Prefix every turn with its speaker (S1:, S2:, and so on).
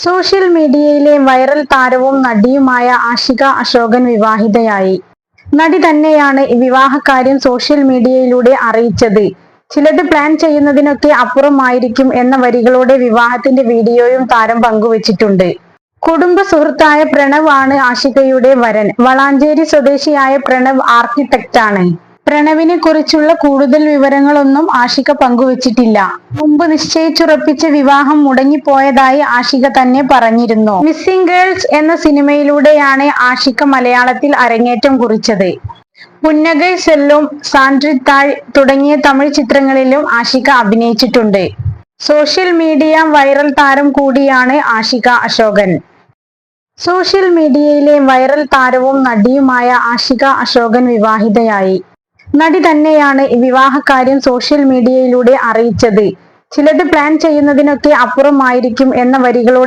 S1: Social മീഡിയയിലെ viral താരവും നടിയുമായ ആഷിക അശോകൻ വിവാഹിതയായി. നടി തന്നെയാണ് വിവാഹകാര്യം സോഷ്യൽ മീഡിയയിലൂടെ അറിയിച്ചത്. ചിലത് പ്ലാൻ ചെയ്യുന്നതിനൊക്കെ അപ്പുറമായിരിക്കും എന്ന വരികളോടെ വിവാഹത്തിന്റെ വീഡിയോയും താരം പങ്കുവച്ചിട്ടുണ്ട്. കുടുംബ സുഹൃത്തായ പ്രണവ് ആണ് ആഷികയുടെ വരൻ. വളാഞ്ചേരി സ്വദേശിയായ പ്രണവ് ആർക്കിടെക്റ്റാണ്. പ്രണവിനെ കുറിച്ചുള്ള കൂടുതൽ വിവരങ്ങളൊന്നും ആഷിക പങ്കുവച്ചിട്ടില്ല. മുമ്പ് നിശ്ചയിച്ചുറപ്പിച്ച വിവാഹം മുടങ്ങിപ്പോയതായി ആഷിക തന്നെ പറഞ്ഞിരുന്നു. മിസ്സിംഗ് ഗേൾസ് എന്ന സിനിമയിലൂടെയാണ് ആഷിക മലയാളത്തിൽ അരങ്ങേറ്റം കുറിച്ചത്. പുന്നഗൈ സെല്ലും, സാൻഡ്രിത്താഴ് തുടങ്ങിയ തമിഴ് ചിത്രങ്ങളിലും ആഷിക അഭിനയിച്ചിട്ടുണ്ട്. സോഷ്യൽ മീഡിയ വൈറൽ താരം കൂടിയാണ് ആഷിക അശോകൻ. സോഷ്യൽ മീഡിയയിലെ വൈറൽ താരവും നടിയുമായ ആഷിക അശോകൻ വിവാഹിതയായി. നടി തന്നെയാണ് വിവാഹകാര്യം സോഷ്യൽ മീഡിയയിലൂടെ അറിയിച്ചത്. ചിലത് പ്ലാൻ ചെയ്യുന്നതിനൊക്കെ അപ്പുറമായിരിക്കും എന്ന വരികളോടെ